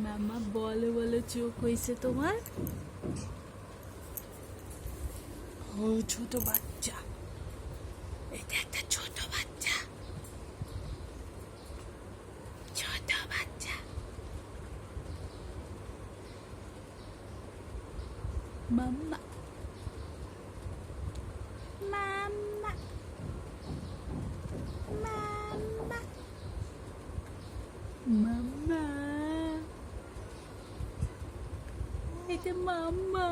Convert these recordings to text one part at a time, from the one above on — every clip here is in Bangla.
মামা বলো বলো চোখ হয়েছে তোমার? ও ছোট বাচ্চা, এটা একটা ছোট বাচ্চা, ছোট বাচ্চা। মাম্মা মাম্মা মাম্মা মাম্মা, এটা মাম্মা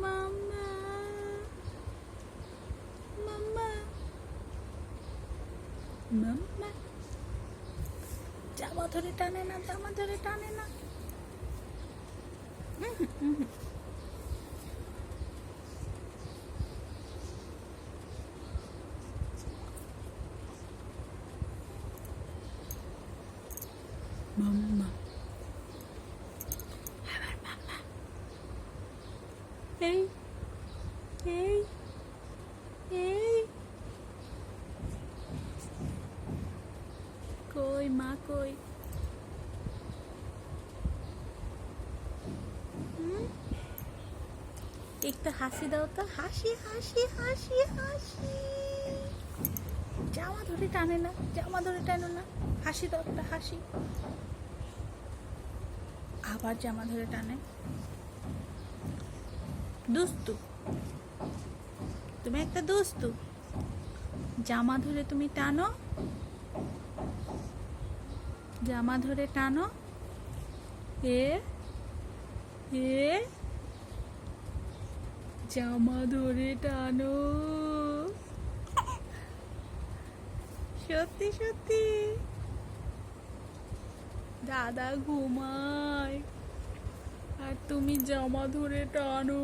মাম্মা মাম্মা মাম্মা। জামা ধরে টানে না, জামা ধরে টানে না। মাম্মা, আবার মাম্মা। এই এই এই, কই মা কই? একটা হাসি দাও তো, হাসি হাসি হাসি হাসি। জামা ধরে টানে না, জামা ধরে টানো না, হাসি দাও একটা হাসি। আবার জামা ধরে টানে। দুস্তু, তুমি একটা দুস্তু। জামা ধরে তুমি টানো, জামা ধরে টানো। এ এ, জামা ধরে টানো। সত্যি সত্যি দাদা ঘুমায় আর তুমি জামা ধরে টানো।